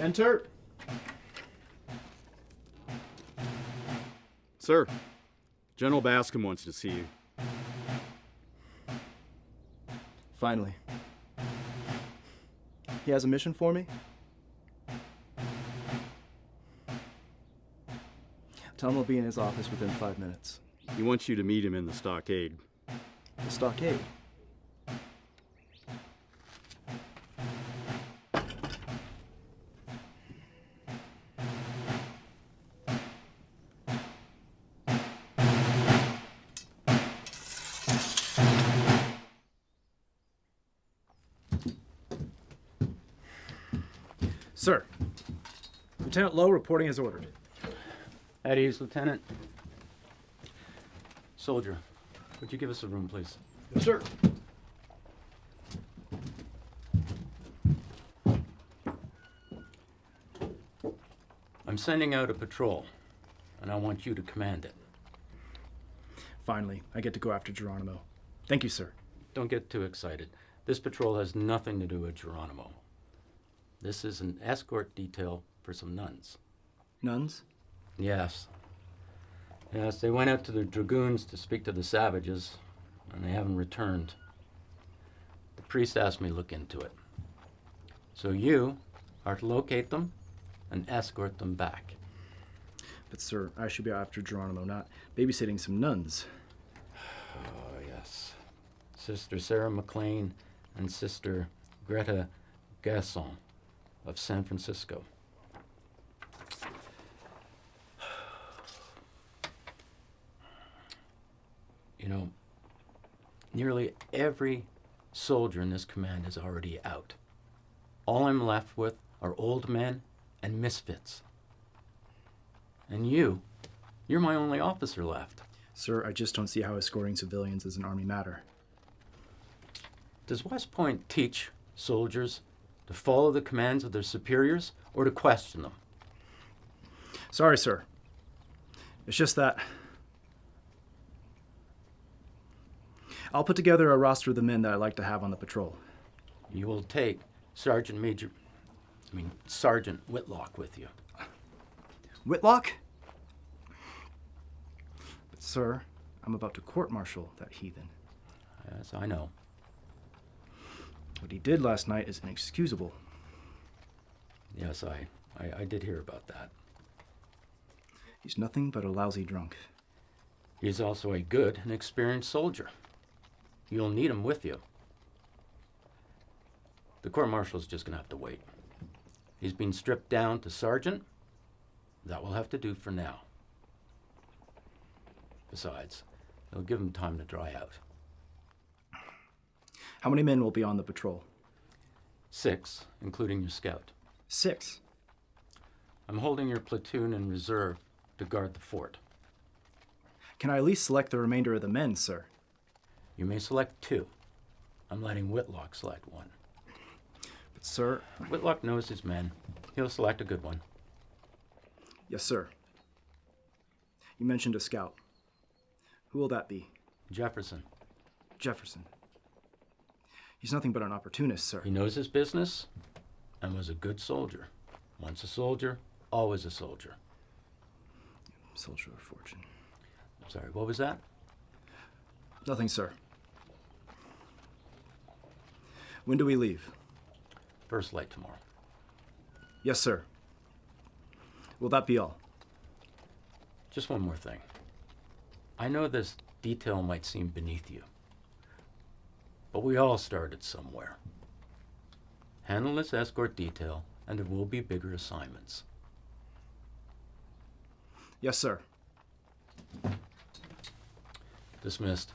Enter. Sir, General Bascom wants to see you. Finally. He has a mission for me? Tell him I'll be in his office within 5 minutes. He wants you to meet him in the stockade. The stockade? Sir, Lieutenant Lowe reporting as ordered. At ease, Lieutenant. Soldier, would you give us a room, please? Yes, sir. I'm sending out a patrol, and I want you to command it. Finally, I get to go after Geronimo. Thank you, sir. Don't get too excited. This patrol has nothing to do with Geronimo. This is an escort detail for some nuns. Nuns? Yes. Yes, they went out to the dragoons to speak to the savages, and they haven't returned. The priest asked me to look into it. So you are to locate them and escort them back. But, sir, I should be after Geronimo, not babysitting some nuns. Oh, yes. Sister Sarah McLean and Sister Greta Gasson of San Francisco. You know, nearly every soldier in this command is already out. All I'm left with are old men and misfits. And you're my only officer left. Sir, I just don't see how escorting civilians is an army matter. Does West Point teach soldiers to follow the commands of their superiors or to question them? Sorry, sir. It's just that I'll put together a roster of the men that I'd like to have on the patrol. You will take Sergeant Whitlock with you. Whitlock? But, sir, I'm about to court-martial that heathen. Yes, I know. What he did last night is inexcusable. Yes, I did hear about that. He's nothing but a lousy drunk. He's also a good and experienced soldier. You'll need him with you. The court-martial's just gonna have to wait. He's been stripped down to sergeant. That will have to do for now. Besides, it'll give him time to dry out. How many men will be on the patrol? 6, including your scout. 6. I'm holding your platoon in reserve to guard the fort. Can I at least select the remainder of the men, sir? You may select 2. I'm letting Whitlock select 1. But, sir... Whitlock knows his men. He'll select a good one. Yes, sir. You mentioned a scout. Who will that be? Jefferson. Jefferson. He's nothing but an opportunist, sir. He knows his business and was a good soldier. Once a soldier, always a soldier. Soldier of fortune. Sorry, what was that? Nothing, sir. When do we leave? First light tomorrow. Yes, sir. Will that be all? Just one more thing. I know this detail might seem beneath you, but we all started somewhere. Handle this escort detail, and there will be bigger assignments. Yes, sir. Dismissed.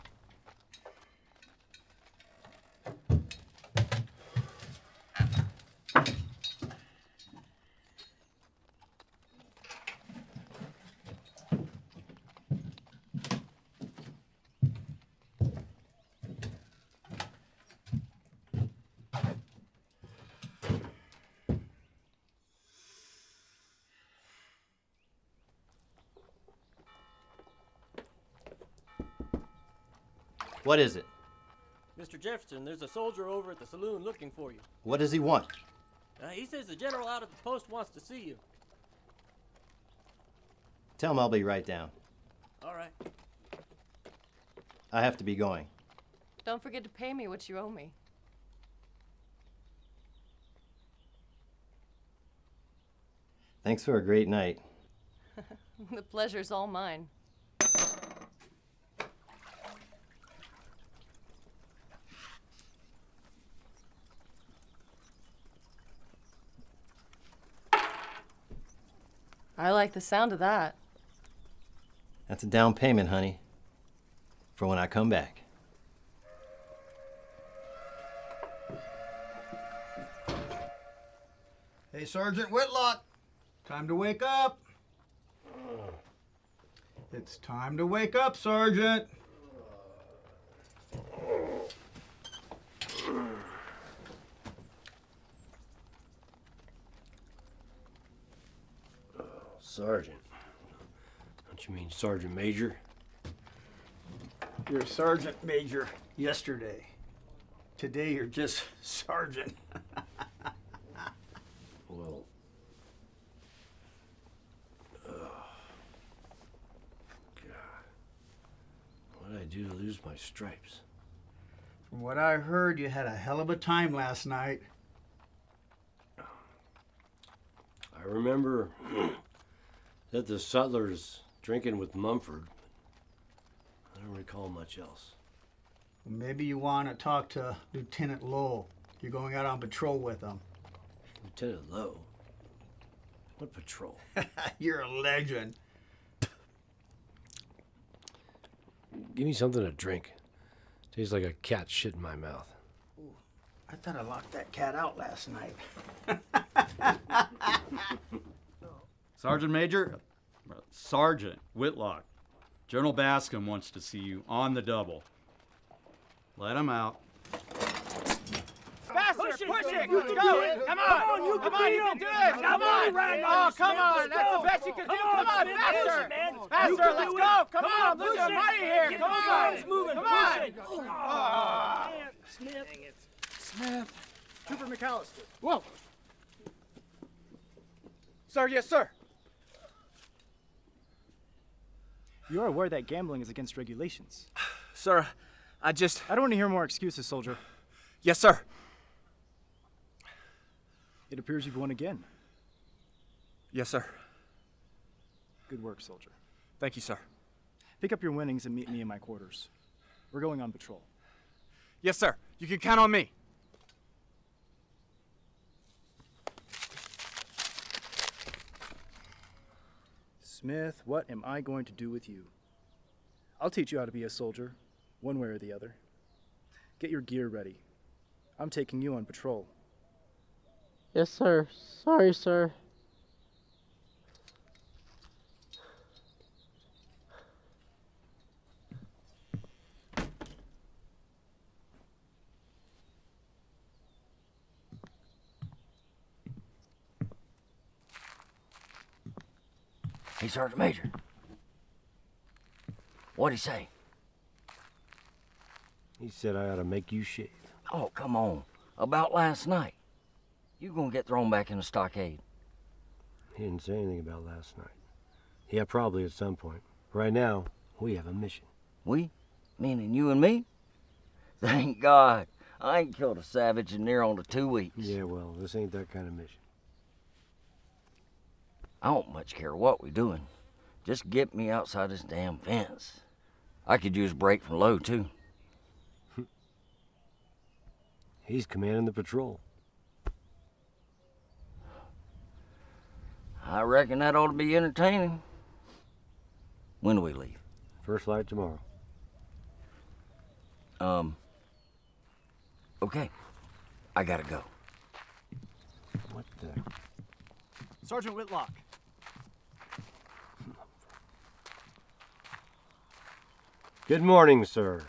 What is it? Mr. Jefferson, there's a soldier over at the saloon looking for you. What does he want? He says the general out at the post wants to see you. Tell him I'll be right down. All right. I have to be going. Don't forget to pay me what you owe me. Thanks for a great night. The pleasure's all mine. I like the sound of that. That's a down payment, honey, for when I come back. Hey, Sergeant Whitlock, time to wake up. It's time to wake up, Sergeant. Sergeant. Don't you mean Sergeant Major? You're Sergeant Major yesterday. Today you're just Sergeant. Well, God. What did I do to lose my stripes? From what I heard, you had a hell of a time last night. I remember that the Sutlers drinking with Mumford. I don't recall much else. Well, maybe you want to talk to Lieutenant Lowell. You're going out on patrol with him. Lieutenant Lowe? What patrol? You're a legend. Give me something to drink. Tastes like a cat shit in my mouth. I thought I locked that cat out last night. Sergeant Major, Sergeant Whitlock, General Bascom wants to see you on the double. Let him out. Faster, push it, go, come on, you can do this, come on, oh, come on, that's the best you can do, come on, faster, faster, let's go, come on, I'm losing money here, come on, come on. Smith. Trooper McAllister. Whoa. Sir, yes, sir. You are aware that gambling is against regulations. Sir, I don't want to hear more excuses, soldier. yes, sir. It appears you've won again. Yes, sir. Good work, soldier. Thank you, sir. Pick up your winnings and meet me in my quarters. We're going on patrol. Yes, sir. You can count on me. Smith, what am I going to do with you? I'll teach you how to be a soldier, one way or the other. Get your gear ready. I'm taking you on patrol. Yes, sir. Sorry, sir. Hey, Sergeant Major. What'd he say? He said I ought to make you shave. Oh, come on. About last night. You gonna get thrown back in the stockade. He didn't say anything about last night. Yeah, probably at some point. Right now, we have a mission. We? Meaning you and me? Thank God. I ain't killed a savage in near on to 2 weeks. Yeah, well, this ain't that kind of mission. I don't much care what we doing. Just get me outside this damn fence. I could use a break from Lowe, too. He's commanding the patrol. I reckon that ought to be entertaining. When do we leave? First flight tomorrow. Okay. I gotta go. What the? Sergeant Whitlock. Good morning, sir.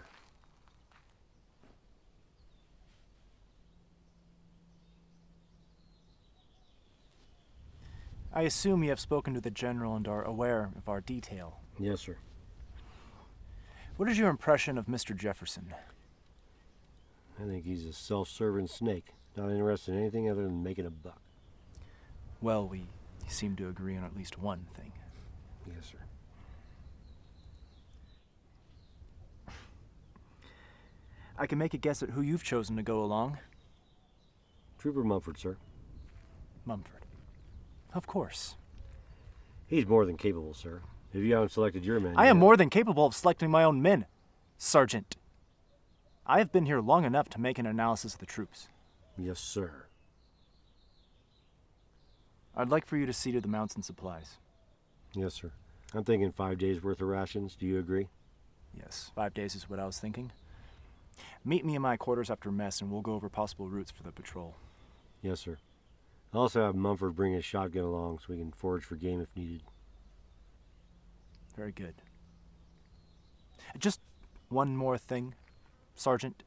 I assume you have spoken to the General and are aware of our detail. Yes, sir. What is your impression of Mr. Jefferson? I think he's a self-serving snake, not interested in anything other than making a buck. Well, we seem to agree on at least one thing. Yes, sir. I can make a guess at who you've chosen to go along. Trooper Mumford, sir. Mumford. Of course. He's more than capable, sir. If you haven't selected your men I am yet- more than capable of selecting my own men, Sergeant. I have been here long enough to make an analysis of the troops. Yes, sir. I'd like for you to see to the mounts and supplies. Yes, sir. I'm thinking 5 days worth of rations. Do you agree? Yes, 5 days is what I was thinking. Meet me in my quarters after mess and we'll go over possible routes for the patrol. Yes, sir. I'll also have Mumford bring his shotgun along so we can forage for game if needed. Very good. Just one more thing, Sergeant.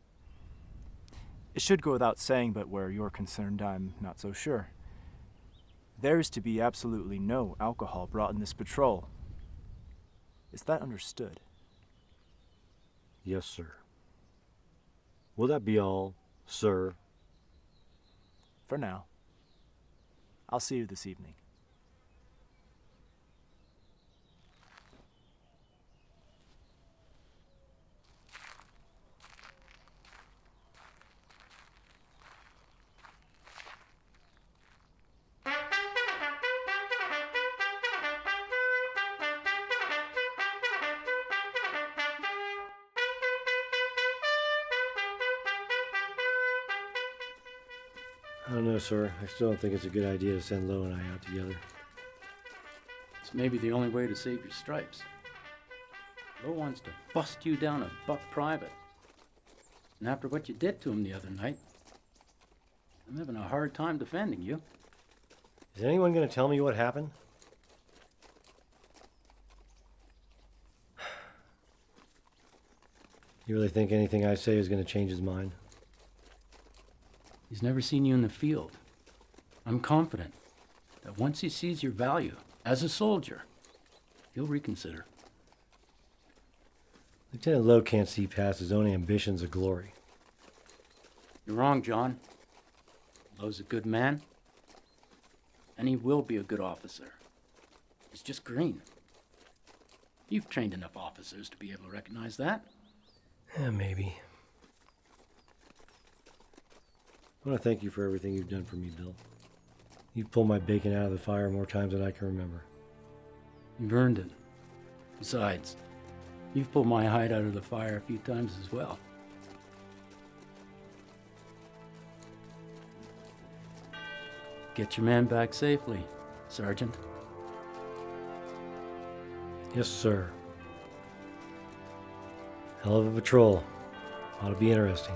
It should go without saying, but where you're concerned, I'm not so sure. There's to be absolutely no alcohol brought in this patrol. Is that understood? Yes, sir. Will that be all, sir? For now. I'll see you this evening. I don't know, sir. I still don't think it's a good idea to send Lo and I out together. It's maybe the only way to save your stripes. Lo wants to bust you down a buck private. And after what you did to him the other night, I'm having a hard time defending you. Is anyone going to tell me what happened? You really think anything I say is going to change his mind? He's never seen you in the field. I'm confident that once he sees your value as a soldier, he'll reconsider. Lieutenant Lowe can't see past his own ambitions of glory. You're wrong, John. Lowe's a good man, and he will be a good officer. He's just green. You've trained enough officers to be able to recognize that. Yeah, maybe. I want to thank you for everything you've done for me, Bill. You've pulled my bacon out of the fire more times than I can remember. You've earned it. Besides, you've pulled my hide out of the fire a few times as well. Get your man back safely, Sergeant. Yes, sir. Hell of a patrol. Ought to be interesting.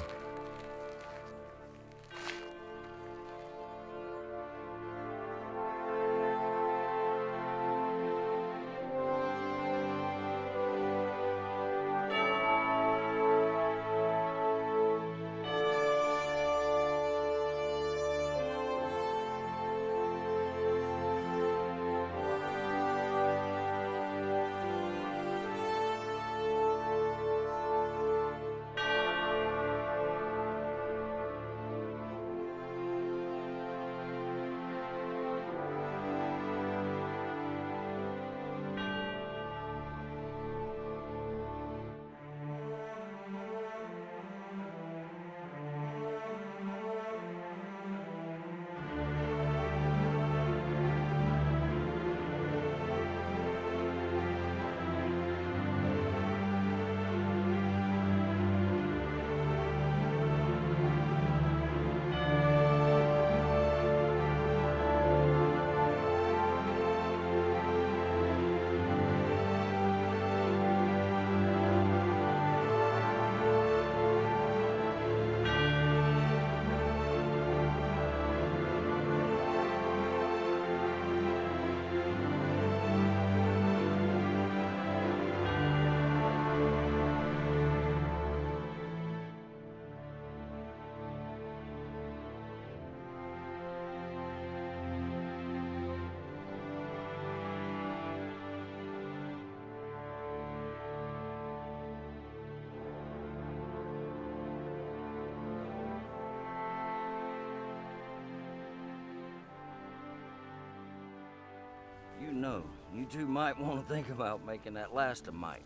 you know, you two might want to think about making that last a mite.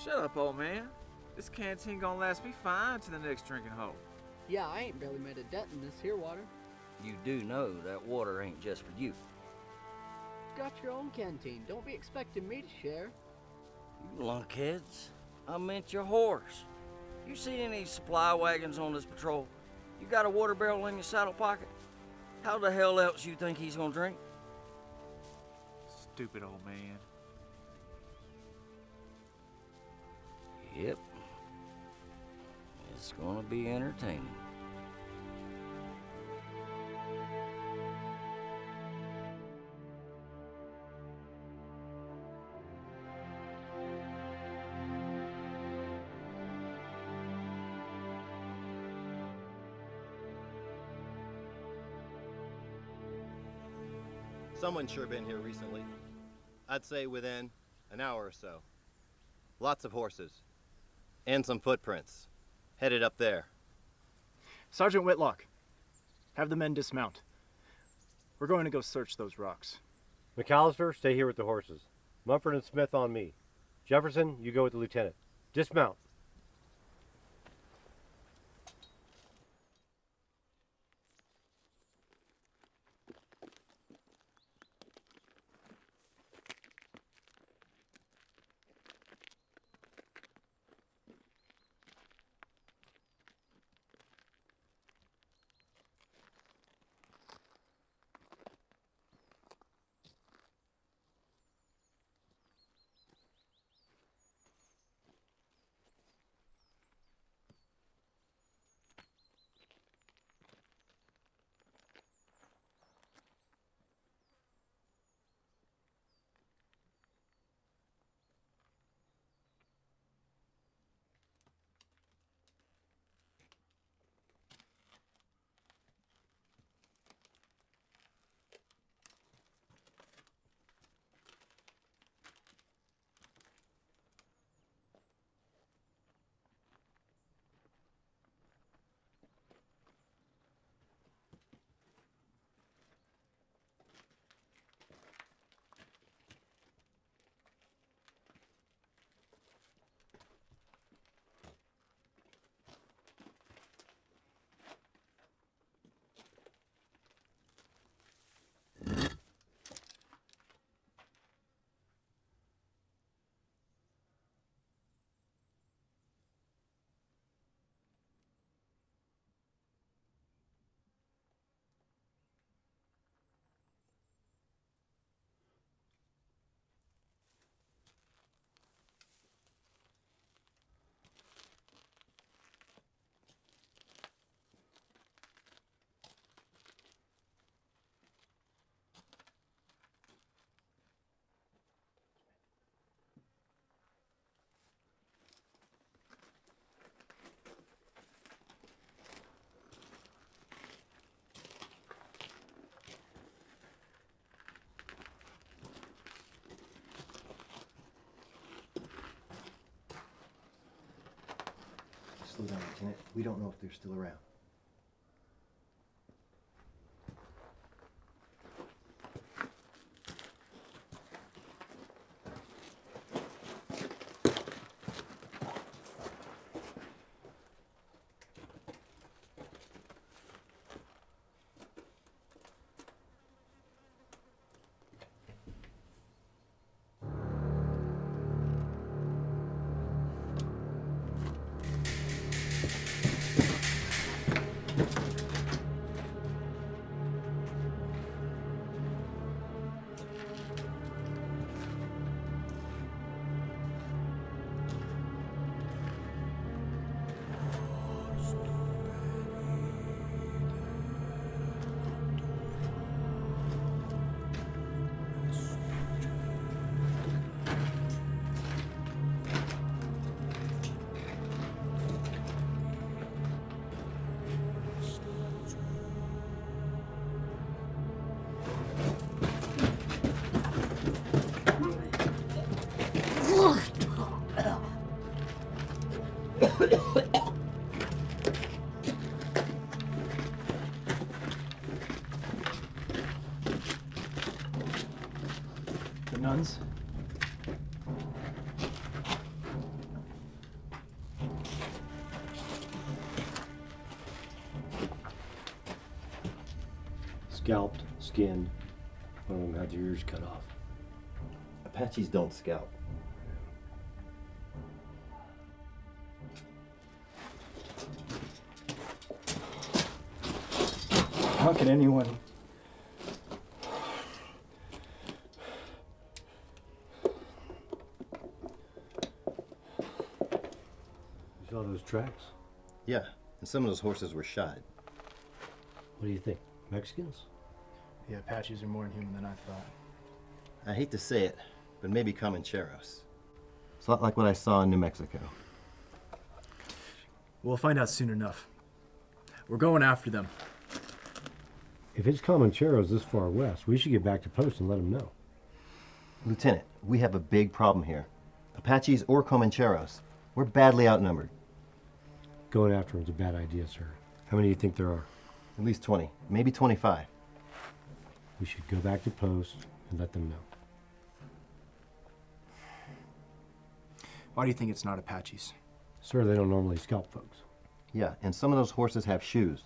Shut up, old man. This canteen gonna last me fine to the next drinking hole. Yeah, I ain't barely made a dent in this here water. You do know that water ain't just for you. Got your own canteen. Don't be expecting me to share. You lunkheads. I meant your horse. You see any supply wagons on this patrol? You got a water barrel in your saddle pocket? How the hell else you think he's gonna drink? Stupid old man. Yep. It's gonna be entertaining. Someone's sure been here recently. I'd say within an hour or so. Lots of horses. And some footprints. Headed up there. Sergeant Whitlock, have the men dismount. We're going to go search those rocks. McAllister, stay here with the horses. Mumford and Smith on me. Jefferson, you go with the lieutenant. Dismount. Slow down, Lieutenant. We don't know if they're still around. Nuns? Scalped, skinned. One of them had their ears cut off. Apaches don't scalp. How can anyone... You saw those tracks? Yeah, and some of those horses were shot. What do you think? Mexicans? The Apaches are more inhuman than I thought. I hate to say it, but maybe Comancheros. It's a lot like what I saw in New Mexico. We'll find out soon enough. We're going after them. If it's Comancheros this far west, we should get back to post and let them know. Lieutenant, we have a big problem here. Apaches or Comancheros, we're badly outnumbered. Going after them's a bad idea, sir. How many do you think there are? At least 20, maybe 25. We should go back to post and let them know. Why do you think it's not Apaches? Sir, they don't normally scalp folks. Yeah, and some of those horses have shoes.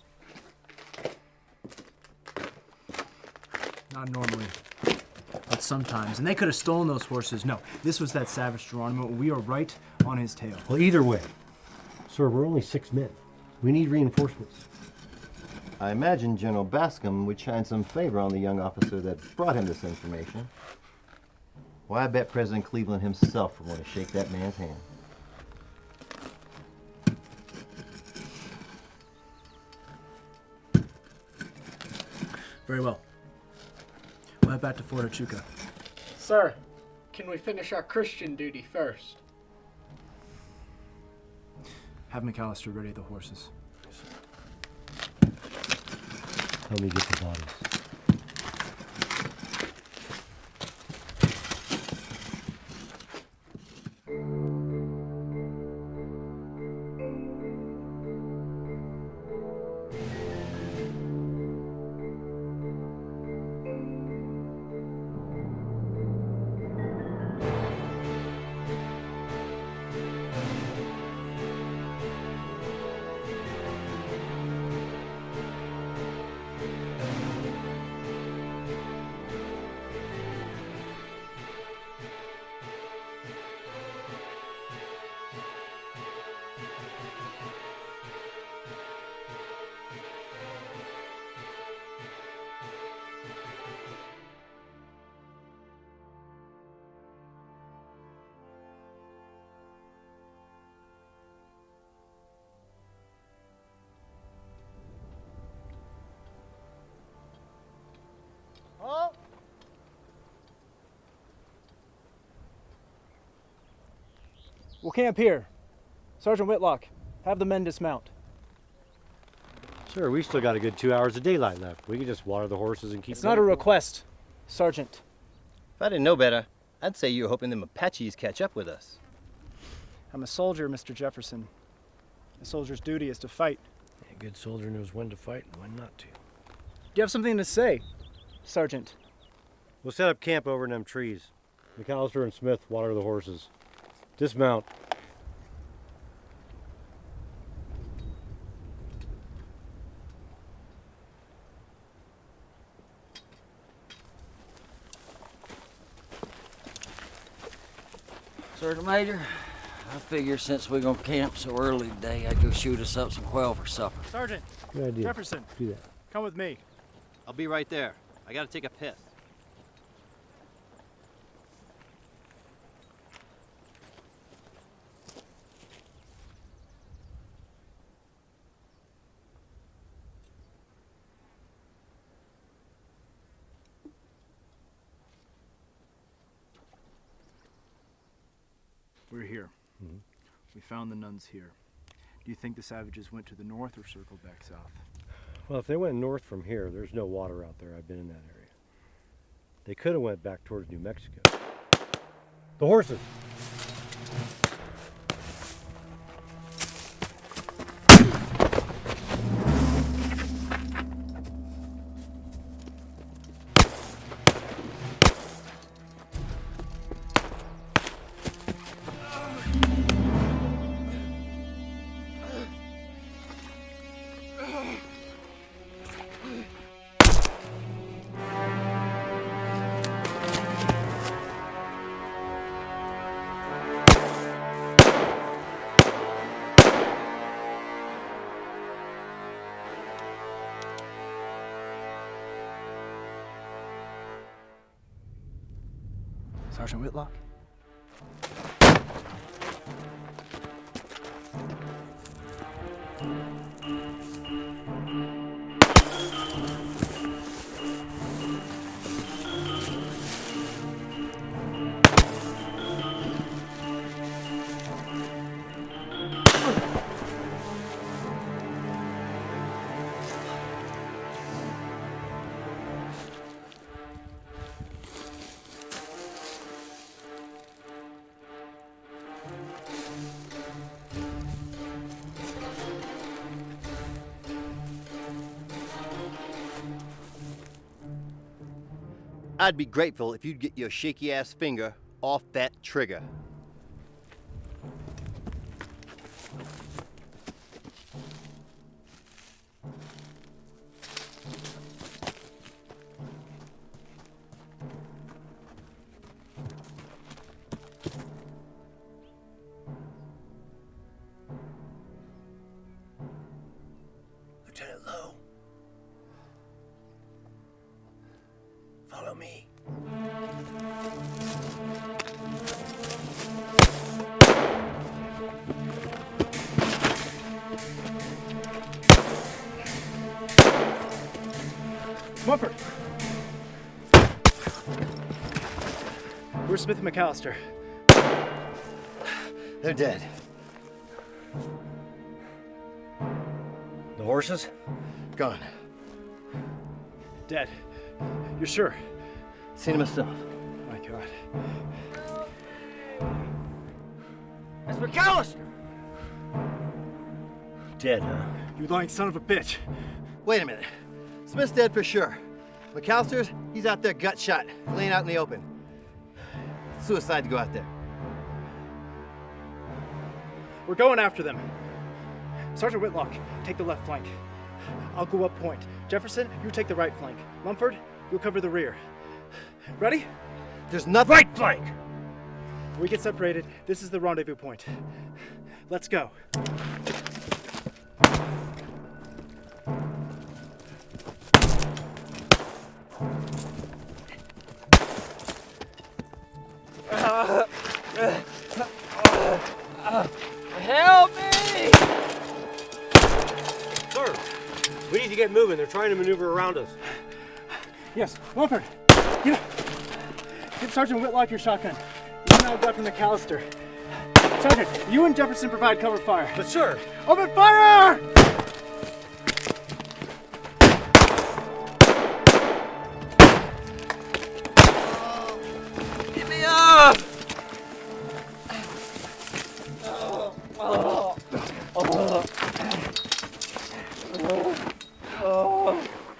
Not normally, but sometimes. And they could have stolen those horses. No, this was that savage Geronimo, and we are right on his tail. Well, either way, sir, we're only 6 men. We need reinforcements. I imagine General Bascom would shine some favor on the young officer that brought him this information. Why, I bet President Cleveland himself would want to shake that man's hand. Very well. We'll head back to Fort Huachuca. Sir, can we finish our Christian duty first? Have McAllister ready the horses. Help me get the bodies. We'll camp here. Sergeant Whitlock, have the men dismount. Sir, we still got a good 2 hours of daylight left. We can just water the horses and keep It's not a request, Sergeant. If I didn't know better, I'd say you were hoping them Apaches catch up with us. I'm a soldier, Mr. Jefferson. A soldier's duty is to fight. A good soldier knows when to fight and when not to. Do you have something to say, Sergeant? We'll set up camp over in them trees. McAllister and Smith water the horses. Dismount. Sergeant Major, I figure since we're gonna camp so early today, I'd go shoot us up some quail for supper. Sergeant, Good idea. Jefferson, Do that. come with me. I'll be right there. I gotta take a piss. We're here. We found the nuns here. Do you think the savages went to the north or circled back south? Well, if they went north from here, there's no water out there. I've been in that area. They could have went back towards New Mexico. The horses! Sergeant Whitlock? I'd be grateful if you'd get your shaky ass finger off that trigger. Lieutenant Lowe. Follow me. Mumford! Where's Smith and McAllister? They're dead. The horses? Gone. Dead. You're sure? Seen him myself. My God. That's McAllister! Dead, huh? You lying son of a bitch. Wait a minute. Smith's dead for sure. McAllister's, he's out there gut shot, laying out in the open. Suicide to go out there. We're going after them. Sergeant Whitlock, take the left flank. I'll go up point. Jefferson, you take the right flank. Mumford, you'll cover the rear. Ready? There's nothing. Right flank! We get separated. This is the rendezvous point. Let's go. Help me! Sir, we need to get moving. They're trying to maneuver around us. Yes, Mumford. Give Sergeant Whitlock your shotgun. You and I'll go after McAllister. Sergeant, you and Jefferson provide cover fire. But sir, Open fire! Get me up!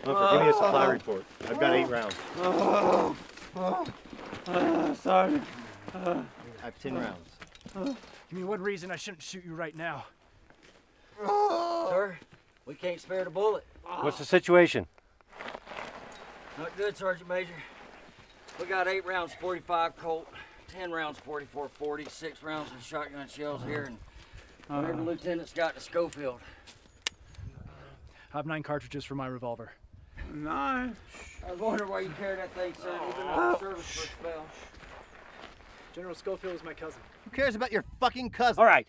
Mumford, give me a supply report. I've got 8 rounds. Sergeant. I have 10 rounds. Give me one reason I shouldn't shoot you right now. Sir, we can't spare the bullet. What's the situation? Not good, Sergeant Major. We got 8 rounds 45 Colt, 10 rounds 44-40, 6 rounds of shotgun shells here, and whatever lieutenant's got to Schofield. I have 9 cartridges for my revolver. 9. I was wondering why you carried that thing, son. You've been out of service for a spell. General Schofield is my cousin. Who cares about your fucking cousin? All right.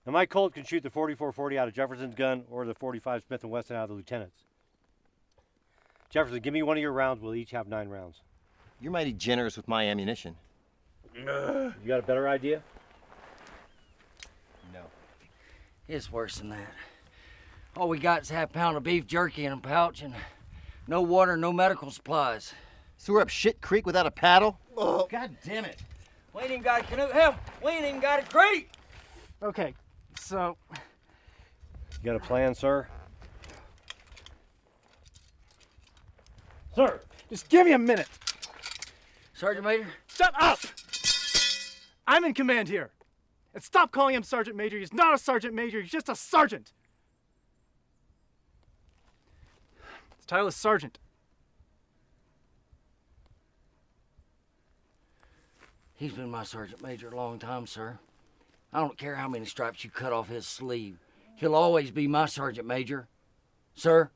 Now my Colt can shoot the 44-40 out of Jefferson's gun or the 45 Smith & Wesson out of the lieutenant's. Jefferson, give me one of your rounds. We'll each have 9 rounds. You're mighty generous with my ammunition. You got a better idea? No. It's worse than that. All we got is half a pound of beef jerky in a pouch and no water, no medical supplies. So we're up shit creek without a paddle? Oh. God damn it. We ain't even got a canoe. Hell, we ain't even got a crate. Okay, so You got a plan, sir? Sir! just give me a minute. Sergeant Major? Shut up! I'm in command here. And stop calling him Sergeant Major. He's not a Sergeant Major. He's just a sergeant. His title is Sergeant. He's been my Sergeant Major a long time, sir. I don't care how many stripes you cut off his sleeve. He'll always be my Sergeant Major. Sir?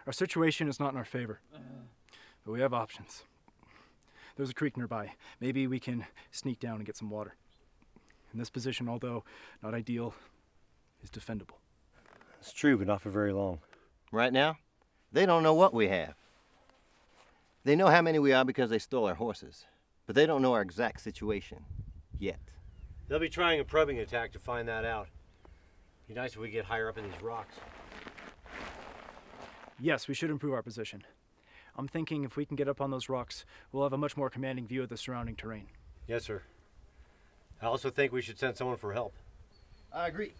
Our situation is not in our favor, but we have options. There's a creek nearby. Maybe we can sneak down and get some water. In this position, although not ideal, is defendable. It's true, but not for very long. Right now, they don't know what we have. They know how many we are because they stole our horses, but they don't know our exact situation yet. They'll be trying a probing attack to find that out. Be nice if we get higher up in these rocks. Yes, we should improve our position. I'm thinking if we can get up on those rocks, we'll have a much more commanding view of the surrounding terrain. Yes, sir. I also think we should send someone for help. I agree.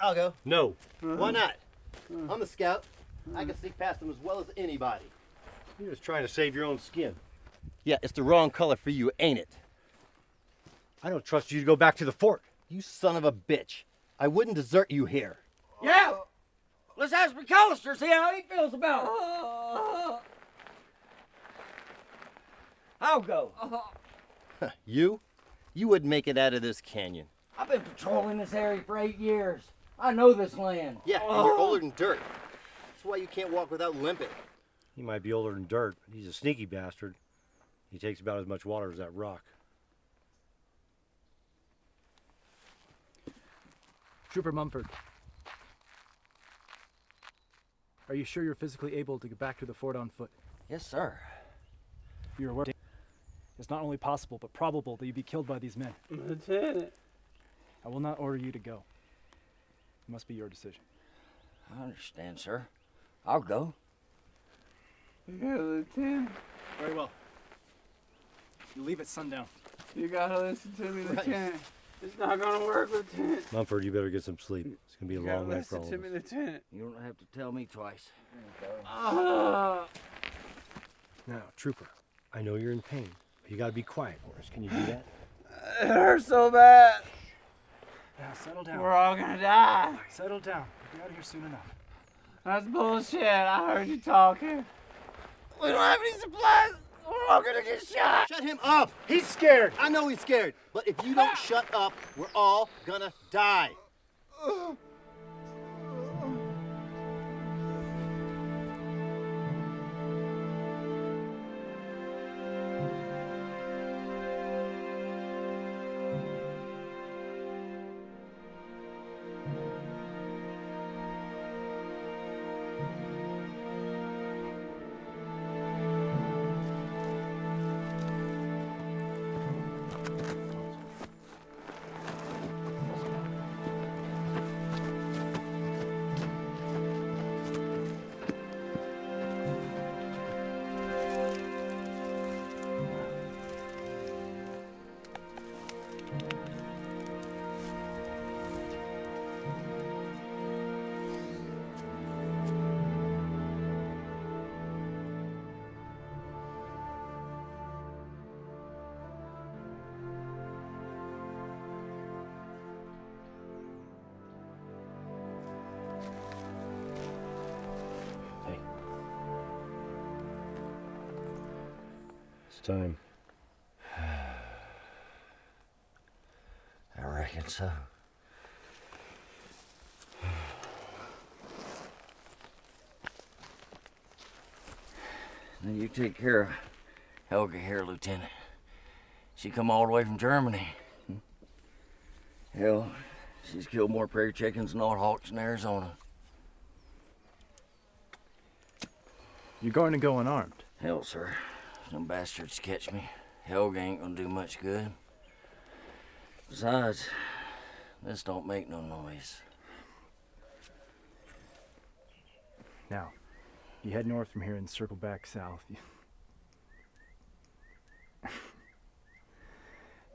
I'll go. No. Why not? I'm the scout. I can sneak past them as well as anybody. You're just trying to save your own skin. Yeah, it's the wrong color for you, ain't it? I don't trust you to go back to the fort. You son of a bitch. I wouldn't desert you here. Yeah! Let's ask McAllister, see how he feels about it. I'll go. You? You wouldn't make it out of this canyon. I've been patrolling this area for 8 years. I know this land. Yeah, and you're older than dirt. That's why you can't walk without limping. He might be older than dirt, but he's a sneaky bastard. He takes about as much water as that rock. Trooper Mumford, are you sure you're physically able to get back to the fort on foot? Yes, sir. You're aware it's not only possible, but probable that you be killed by these men. Lieutenant. I will not order you to go. It must be your decision. I understand, sir. I'll go. Yeah, Lieutenant. Very well. You leave at sundown. You gotta listen to me, Right. Lieutenant. It's not gonna work, Lieutenant. Mumford, you better get some sleep. It's gonna be a You gotta long night for all listen of to us. me, Lieutenant. You don't have to tell me twice. Now, Trooper, I know you're in pain, but you gotta be quiet for us. Can you do that? It hurts so bad. Now settle down. We're all gonna die. Settle down. We'll be out of here soon enough. That's bullshit. I heard you talking. We don't have any supplies. We're all gonna get shot. Shut him up! He's scared! I know he's scared, but if you don't shut up, we're all gonna die. It's time. I reckon so. Now you take care of Helga here, Lieutenant. She come all the way from Germany. Hell, she's killed more prairie chickens than all hawks in Arizona. You're going to go unarmed. Hell, sir. If them bastards catch me, Helga ain't gonna do much good. Besides, this don't make no noise. Now, you head north from here and circle back south.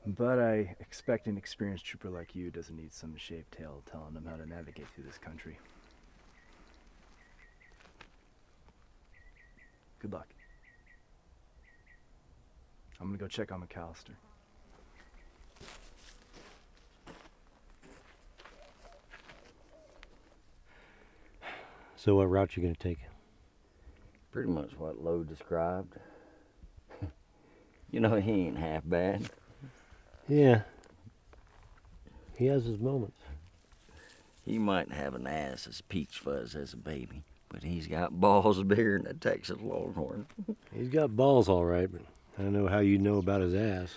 But I expect an experienced trooper like you doesn't need some shaved tail telling them how to navigate through this country. Good luck. I'm gonna go check on McAllister. So what route you gonna take? Pretty much what Lowe described. You know, he ain't half bad. Yeah. He has his moments. He might have an ass as peach fuzz as a baby. but he's got balls bigger than a Texas Longhorn. He's got balls, all right, but I don't know how you know about his ass.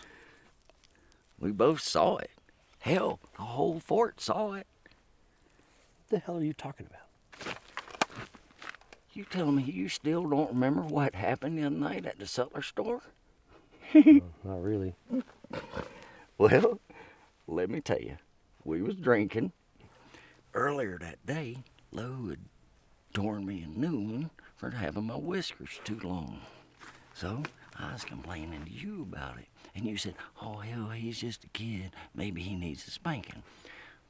We both saw it. Hell, the whole fort saw it. What the hell are you talking about? You tell me you still don't remember what happened the other night at the Sutler store? Not really. Well, let me tell you, we was drinking. Earlier that day, Lo had torn me a new one for having my whiskers too long. So I was complaining to you about it, and you said, oh, hell, he's just a kid. Maybe he needs a spanking.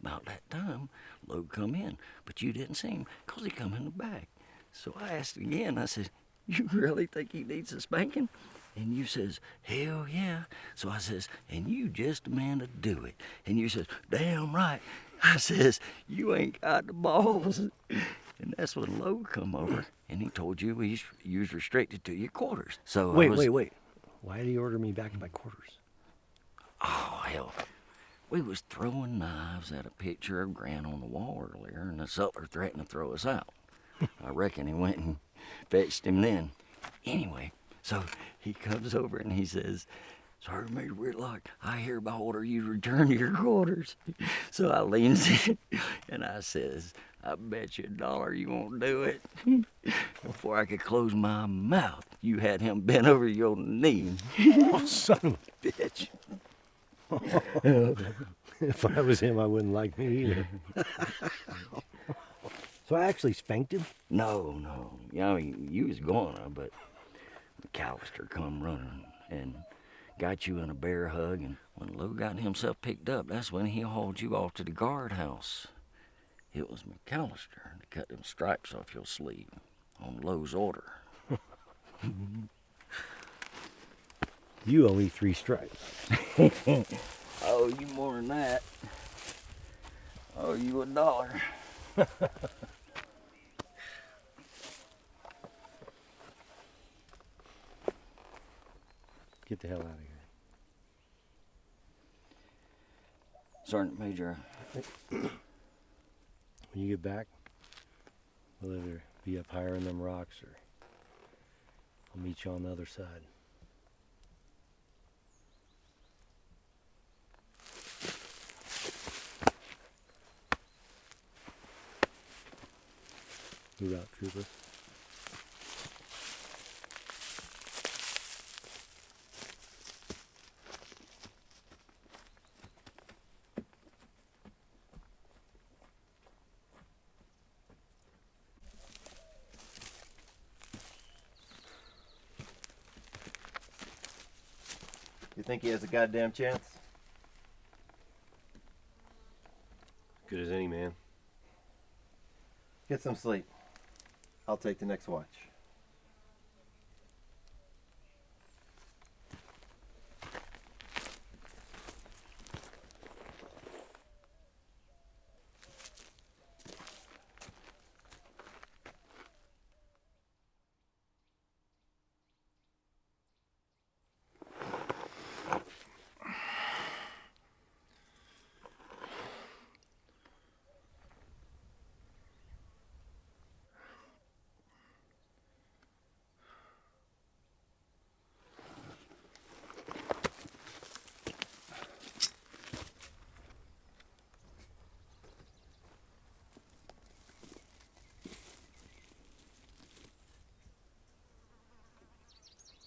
About that time, Lo come in, but you didn't see him because he come in the back. So I asked again, I said, you really think he needs a spanking? And you says, hell yeah. So I says, and you just the man to do it. And you says, damn right. I says, you ain't got the balls. And that's when Lo come over, and he told you you was restricted to your quarters. So Wait. Why did he order me back in my quarters? Oh, hell. We was throwing knives at a picture of Grant on the wall earlier, and the sutler threatened to throw us out. I reckon he went and fetched him then. Anyway, so he comes over and he says, Sergeant Major Whitlock, I hereby order you to return to your quarters. So I leans in and I says, I bet you $1 you won't do it. Before I could close my mouth, you had him bent over your knee. Oh, son of a bitch. If I was him, I wouldn't like me either. So I actually spanked him? No. You know, you was gonna, but McAllister come running and got you in a bear hug, and when Lo got himself picked up, that's when he hauled you off to the guardhouse. It was McAllister that cut them stripes off your sleeve on Lo's order. You owe me 3 stripes. Oh, you more than that. Oh, you $1. Get the hell out of here. Sergeant Major. When you get back, we'll either be up higher in them rocks or I'll meet you on the other side. Move out, trooper. You think he has a goddamn chance? Good as any, man. Get some sleep. I'll take the next watch.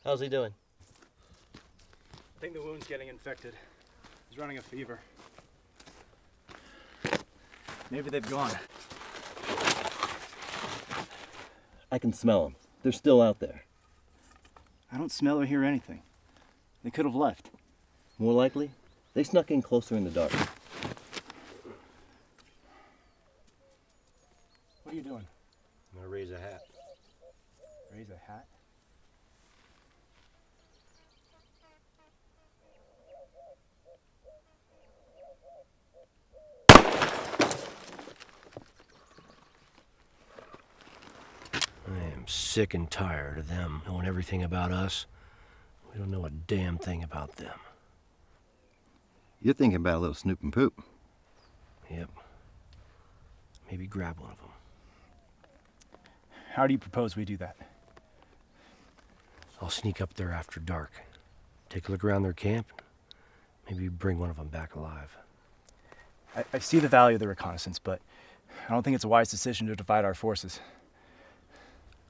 How's he doing? I think the wound's getting infected. He's running a fever. Maybe they've gone. I can smell them. They're still out there. I don't smell or hear anything. They could have left. More likely, they snuck in closer in the dark. What are you doing? I'm gonna raise a hat. Raise a hat? I am sick and tired of them knowing everything about us. We don't know a damn thing about them. You're thinking about a little snoop and poop. Yep. Maybe grab one of them. How do you propose we do that? I'll sneak up there after dark. Take a look around their camp. Maybe bring one of them back alive. I see the value of the reconnaissance, but I don't think it's a wise decision to divide our forces.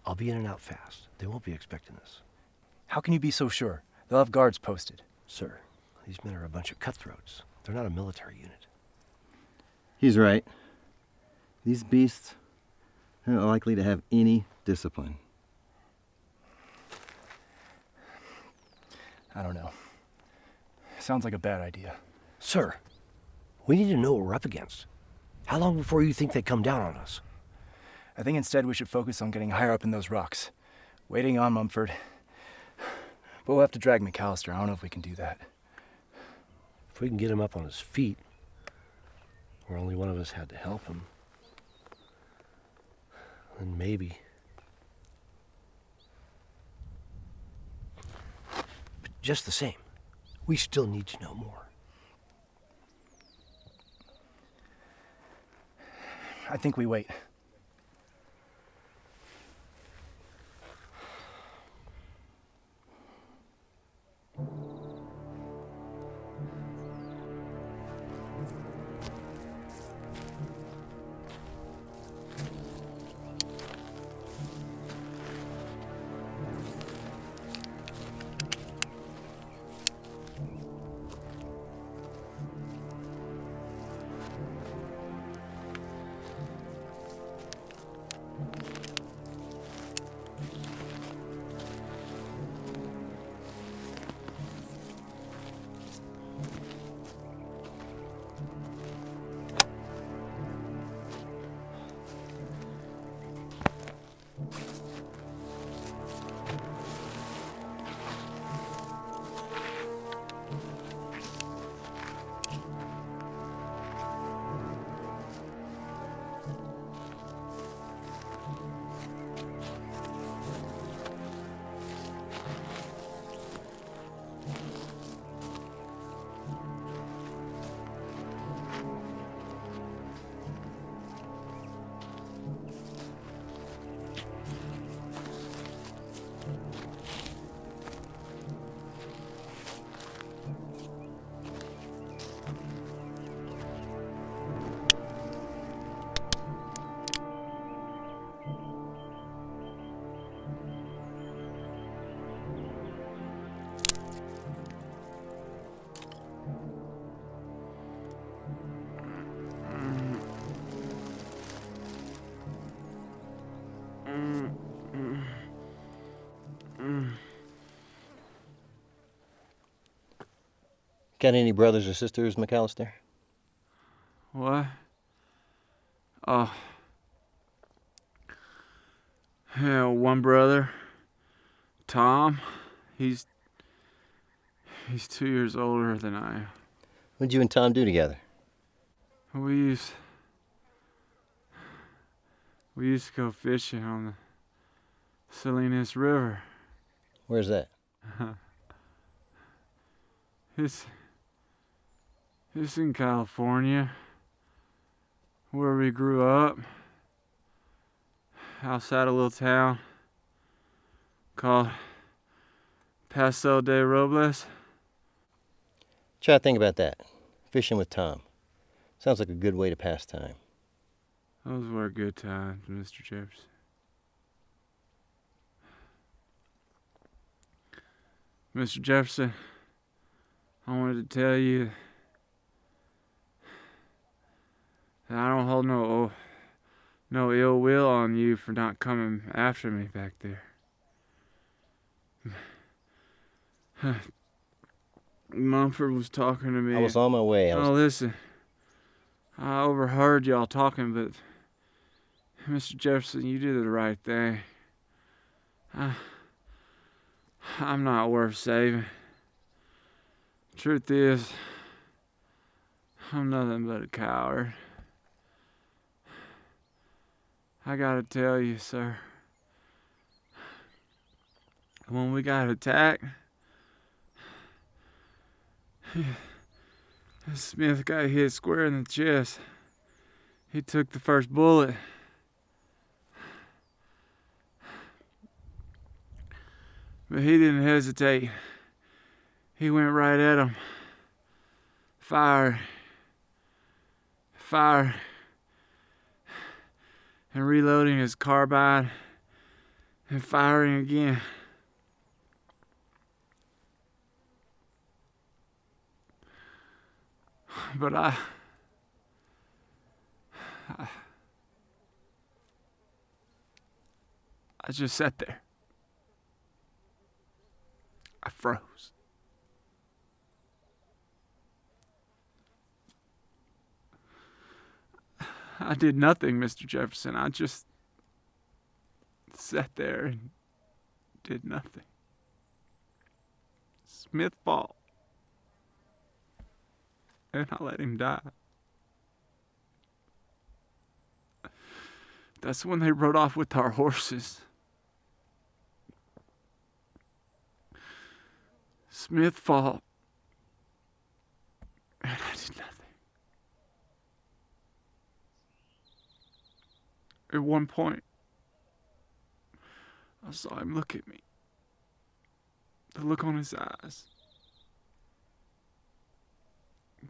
I'll be in and out fast. They won't be expecting us. How can you be so sure? They'll have guards posted. Sir, these men are a bunch of cutthroats. They're not a military unit. He's right. These beasts are not likely to have any discipline. I don't know. Sounds like a bad idea. Sir, we need to know what we're up against. How long before you think they come down on us? I think instead we should focus on getting higher up in those rocks. Waiting on Mumford. But we'll have to drag McAllister. I don't know if we can do that. If we can get him up on his feet, where only one of us had to help him, then maybe. But just the same, we still need to know more. I think we wait. Got any brothers or sisters, McAllister? What? Oh. Yeah, one brother, Tom. He's 2 years older than I am. What'd you and Tom do together? We used to go fishing on the Salinas River. Where's that? It's in California, where we grew up, outside a little town called Paso de Robles. Try to think about that. Fishing with Tom. Sounds like a good way to pass time. Those were good times, Mr. Jefferson. Mr. Jefferson, I wanted to tell you that I don't hold no ill will on you for not coming after me back there. Mumford was talking to me. I was on my way. Oh, listen. I overheard y'all talking, but Mr. Jefferson, you did the right thing. I'm not worth saving. Truth is, I'm nothing but a coward. I gotta tell you, sir, when we got attacked, Smith got hit square in the chest. He took the first bullet. But he didn't hesitate. He went right at him. Fired. And reloading his carbine and firing again. But I just sat there. I froze. I did nothing, Mr. Jefferson. I just sat there and did nothing. Smith fought. And I let him die. That's when they rode off with our horses. Smith fought. And I did nothing. At one point, I saw him look at me. The look on his eyes.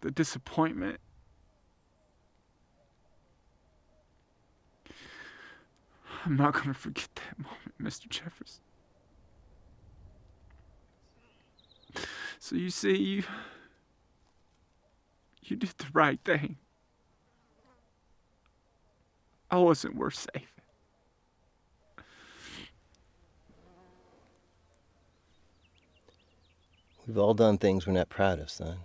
The disappointment. I'm not going to forget that moment, Mr. Jefferson. So you see, you did the right thing. I wasn't worth saving. We've all done things we're not proud of, son.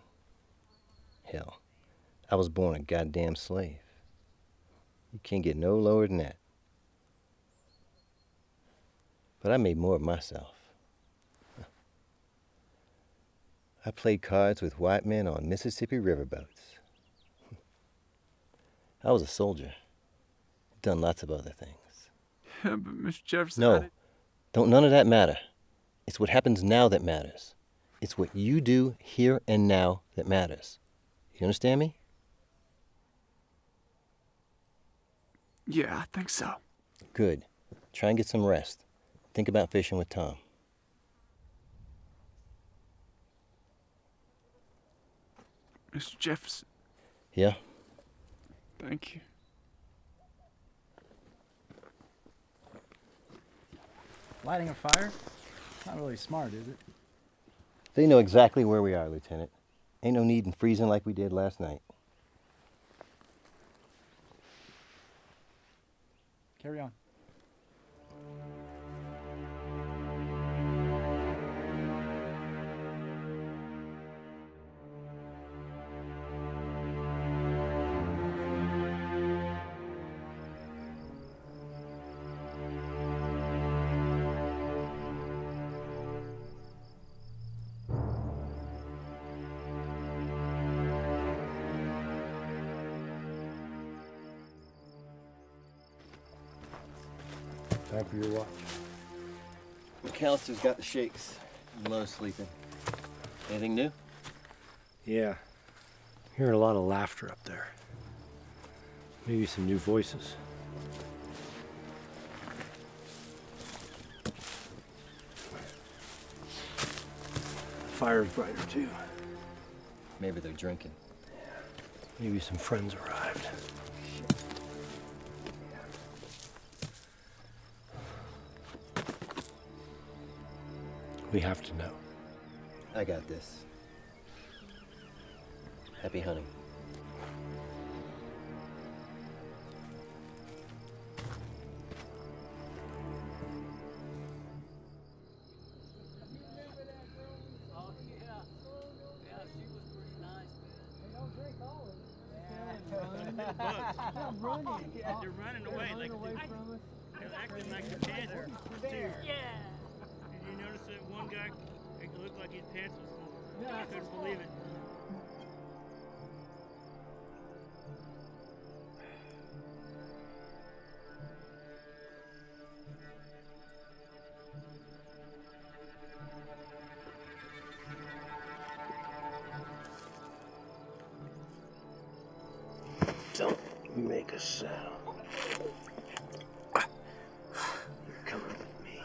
Hell, I was born a goddamn slave. You can't get no lower than that. But I made more of myself. I played cards with white men on Mississippi riverboats. I was a soldier. Done lots of other things. Yeah, but Mr. Jefferson... No, don't none of that matter. It's what happens now that matters. It's what you do here and now that matters. You understand me? Yeah, I think so. Good. Try and get some rest. Think about fishing with Tom. Mr. Jefferson. Yeah? Thank you. Lighting a fire? Not really smart, is it? They know exactly where we are, Lieutenant. Ain't no need in freezing like we did last night. Carry on. Time for your watch. McAllister's got the shakes. Lowe's sleeping. Anything new? Yeah. Hearing a lot of laughter up there. Maybe some new voices. The fire's brighter too. Maybe they're drinking. Maybe some friends arrived. We have to know. I got this. Happy hunting. They're running away like they're acting like the Panthers. Yeah. Did you notice that one guy looked like his pants was full? Yeah. I couldn't believe it. Don't make a sound. You're coming with me.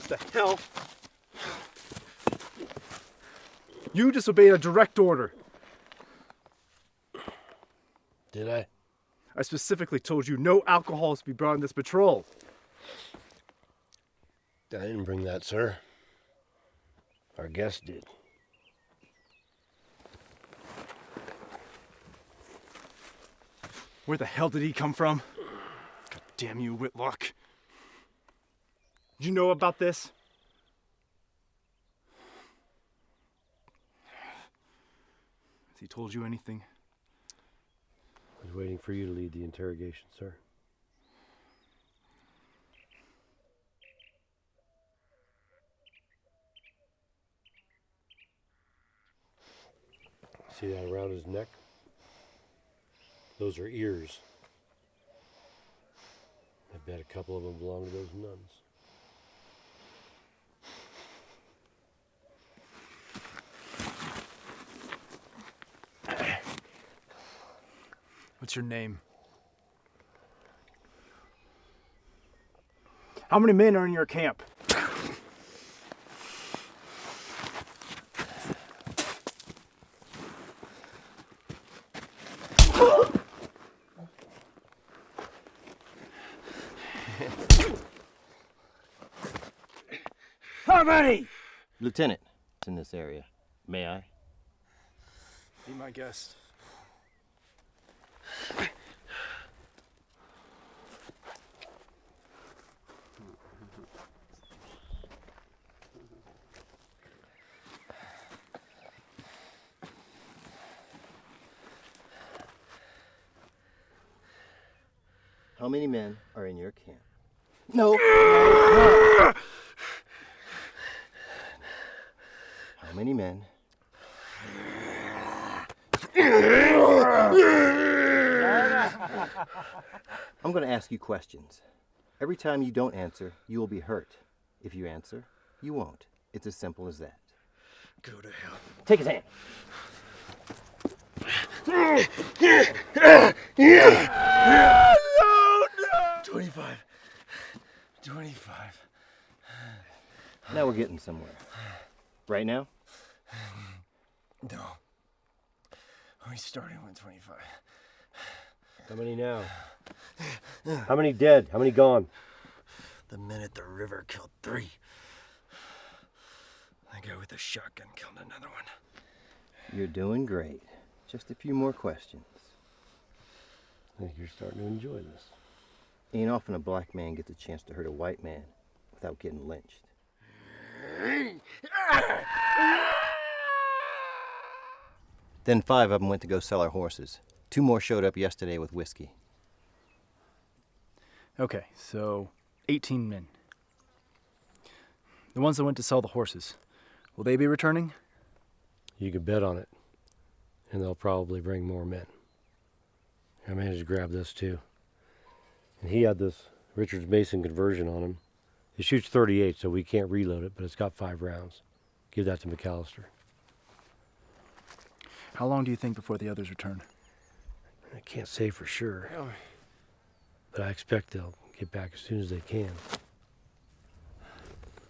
What the hell? You disobeyed a direct order. Did I? I specifically told you no alcohol is to be brought in this patrol. I didn't bring that, sir. Our guest did. Where the hell did he come from? God damn you, Whitlock. Did you know about this? Has he told you anything? I was waiting for you to lead the interrogation, sir. See that around his neck? Those are ears. I bet a couple of them belong to those nuns. What's your name? How many men are in your camp? How many? Lieutenant, it's in this area. May I? Be my guest. How many men are in your camp? No. How many men? I'm going to ask you questions. Every time you don't answer, you will be hurt. If you answer, you won't. It's as simple as that. Go to hell. Take his hand. No, no! 25. 25. Now we're getting somewhere. Right now? No. We started with 25. How many now? How many dead? How many gone? The men at the river killed 3. The guy with the shotgun killed another one. You're doing great. Just a few more questions. I think you're starting to enjoy this. Ain't often a black man gets a chance to hurt a white man without getting lynched. Then 5 of them went to go sell our horses. 2 more showed up yesterday with whiskey. Okay, so 18 men. The ones that went to sell the horses, will they be returning? You can bet on it. And they'll probably bring more men. I managed to grab this too. And he had this Richards Mason conversion on him. It shoots 38, so we can't reload it, but it's got 5 rounds. Give that to McAllister. How long do you think before the others return? I can't say for sure. But I expect they'll get back as soon as they can.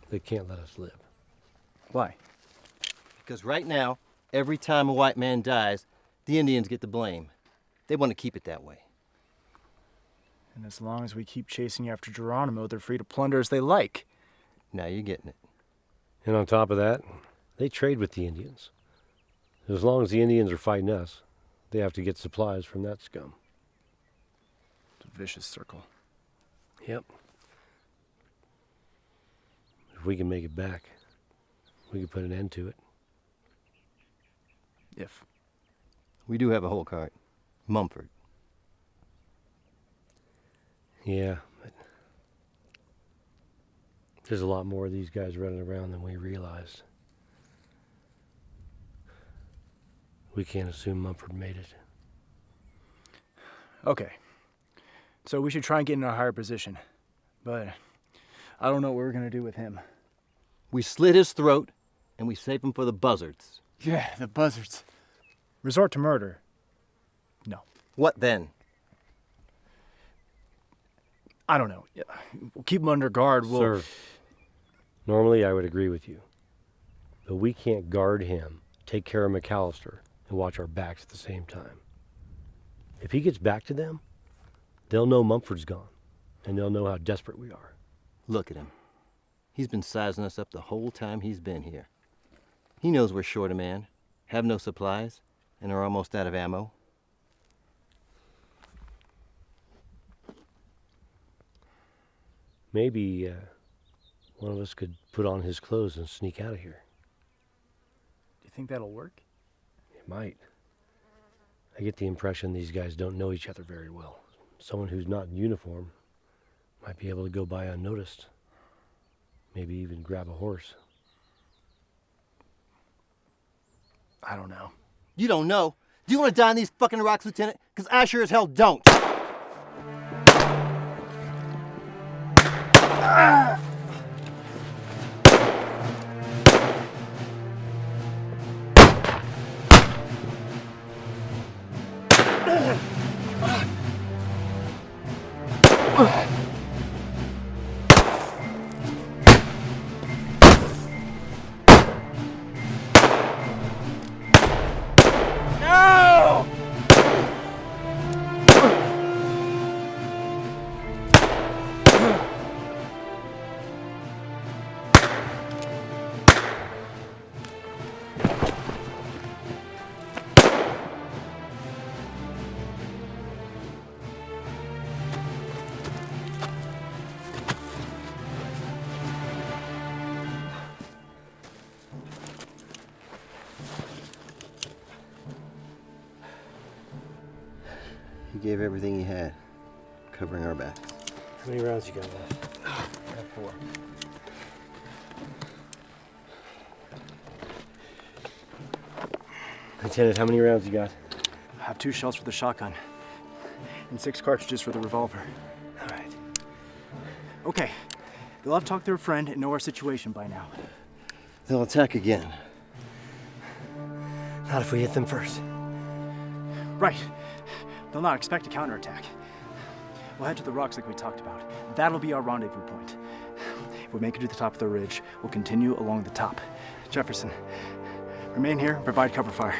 They can't let us live. Why? Because right now, every time a white man dies, the Indians get the blame. They want to keep it that way. And as long as we keep chasing after Geronimo, they're free to plunder as they like. Now you're getting it. And on top of that, they trade with the Indians. As long as the Indians are fighting us, they have to get supplies from that scum. It's a vicious circle. Yep. If we can make it back, we can put an end to it. If. We do have a whole cart. Mumford. Yeah, but there's a lot more of these guys running around than we realized. We can't assume Mumford made it. Okay. So we should try and get in a higher position. But I don't know what we're going to do with him. We slit his throat, and we save him for the buzzards. Yeah, the buzzards. Resort to murder? No. What then? I don't know. We'll keep him under guard. We'll... Sir, Normally, I would agree with you. But we can't guard him, take care of McAllister, and watch our backs at the same time. If he gets back to them, they'll know Mumford's gone, and they'll know how desperate we are. Look at him. He's been sizing us up the whole time he's been here. He knows we're short a man, have no supplies, and are almost out of ammo. Maybe one of us could put on his clothes and sneak out of here. Do you think that'll work? It might. I get the impression these guys don't know each other very well. Someone who's not in uniform might be able to go by unnoticed. Maybe even grab a horse. I don't know. You don't know? Do you want to die on these fucking rocks, Lieutenant? Because I sure as hell don't. He gave everything he had, covering our backs. How many rounds you got left? I have 4. Lieutenant, how many rounds you got? I have 2 shells for the shotgun and 6 cartridges for the revolver. All right. Okay, they'll have talked to their friend and know our situation by now. They'll attack again. Not if we hit them first. Right. They'll not expect a counterattack. We'll head to the rocks like we talked about. That'll be our rendezvous point. If we make it to the top of the ridge, we'll continue along the top. Jefferson, remain here and provide cover fire.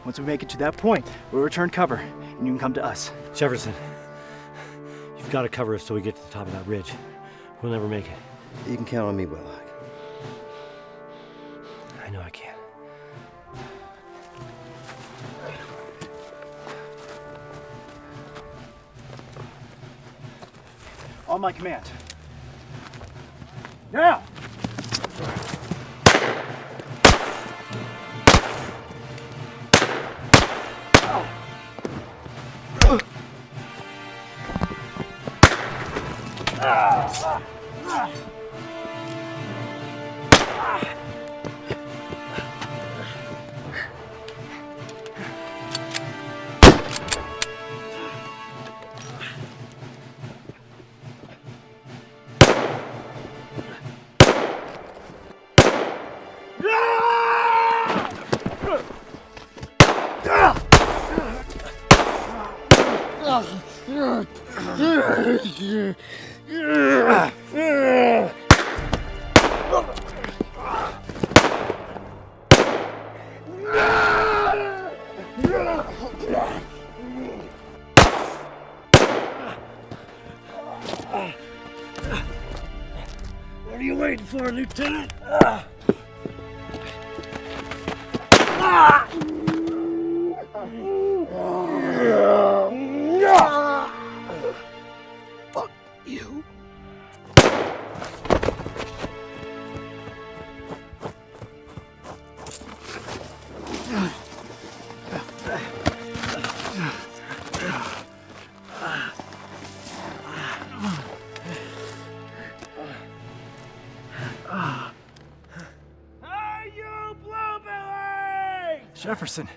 Once we make it to that point, we'll return cover, and you can come to us. Jefferson, you've got to cover us till we get to the top of that ridge. We'll never make it. You can count on me, Whitlock. I know I can. On my command. Now! What are you waiting for, Lieutenant? Fuck you. Jefferson.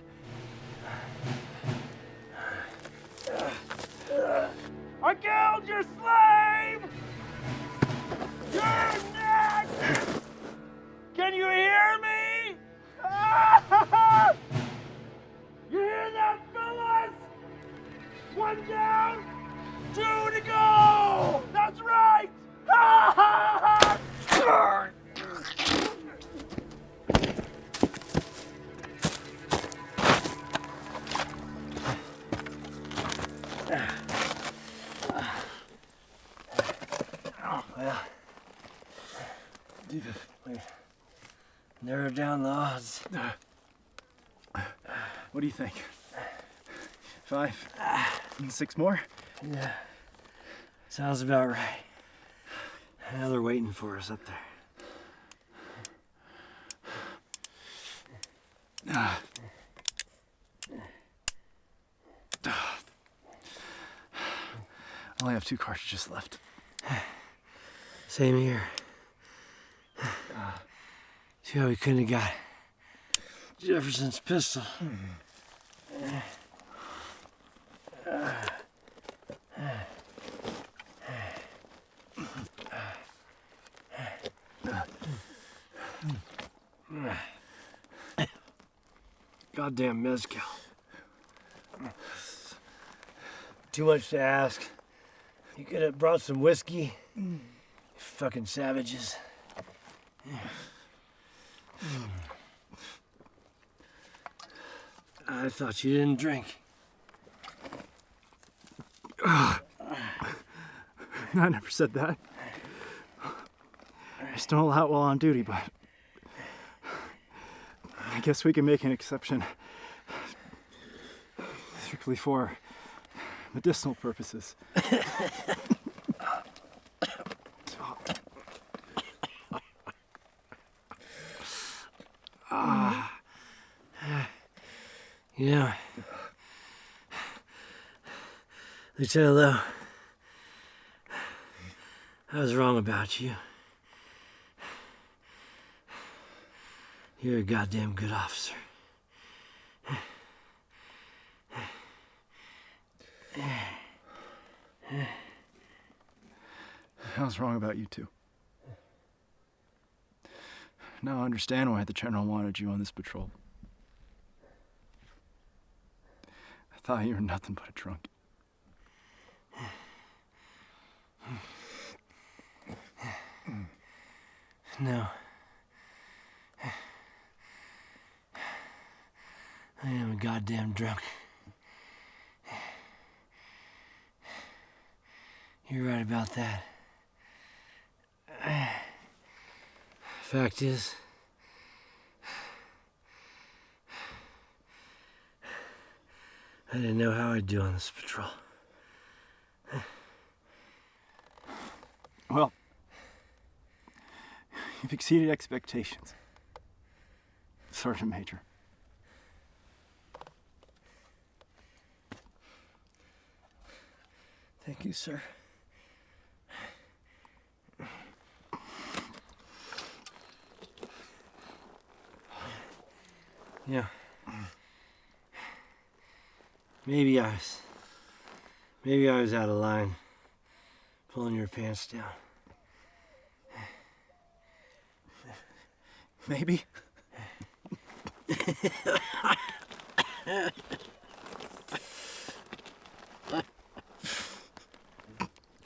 I killed your slave! You're next! Can you hear me? You hear that, fellas? 1 down, 2 to go! That's right! Well, narrow down the odds. What do you think? 5? 6 more? Yeah. Sounds about right. Now they're waiting for us up there. I only have 2 cartridges left. Same here. See how we couldn't have got Jefferson's pistol. Goddamn mezcal. Too much to ask. You could have brought some whiskey. You fucking savages. I thought you didn't drink. I never said that. I just don't allow it while on duty, but I guess we can make an exception. Strictly for medicinal purposes. You know, Lieutenant Lowe, I was wrong about you. You're a goddamn good officer. I was wrong about you too. Now I understand why the General wanted you on this patrol. I thought you were nothing but a drunk. No. I am a goddamn drunk. You're right about that. Fact is, I didn't know how I'd do on this patrol. Well, you've exceeded expectations, Sergeant Major. Thank you, sir. Yeah. Maybe I was out of line, pulling your pants down. Maybe.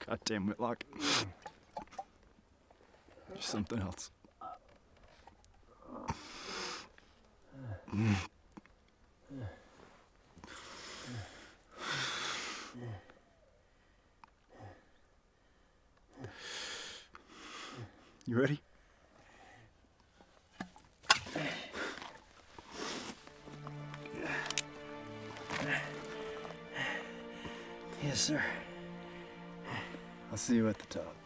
Goddamn Whitlock. There's something else. You ready? Yes, sir. I'll see you at the top.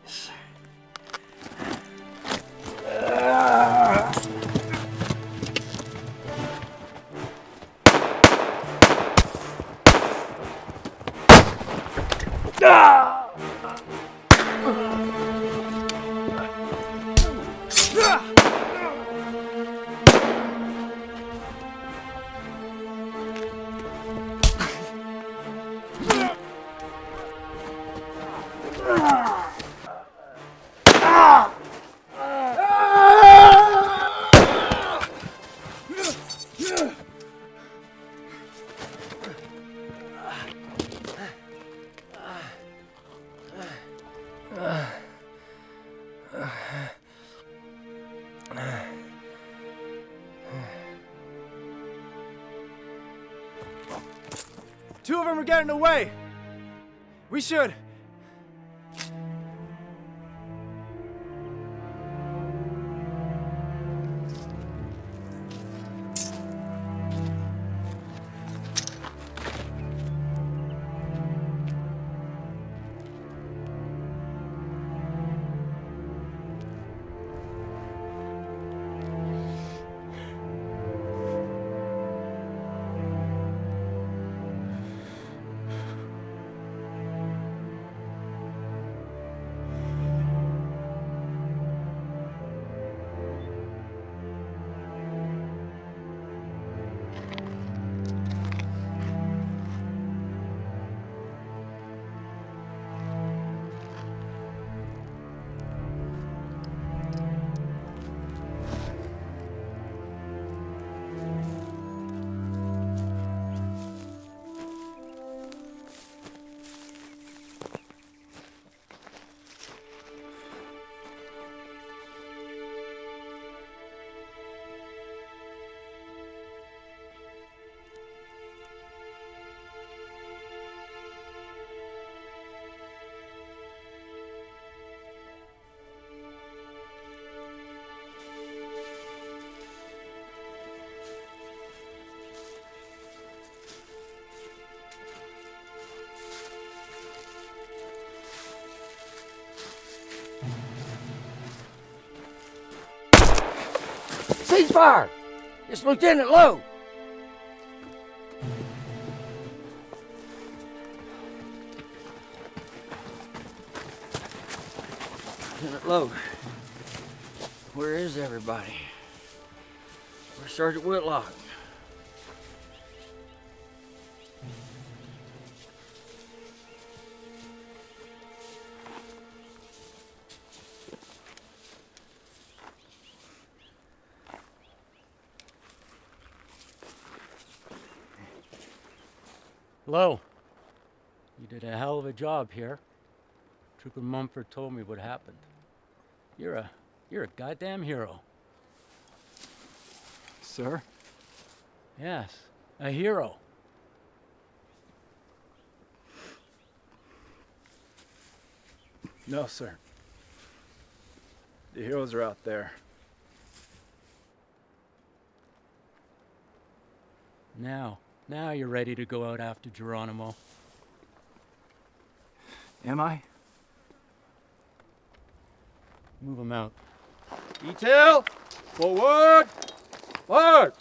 Yes, sir. Two of them are getting away. We should. Ceasefire! It's Lieutenant Lowe! Lieutenant Lowe, where is everybody? Where's Sergeant Whitlock? Lowe, you did a hell of a job here. Trooper Mumford told me what happened. You're a goddamn hero. Sir? Yes, a hero. No, sir. The heroes are out there. Now you're ready to go out after Geronimo. Am I? Move him out. Detail! Forward! March!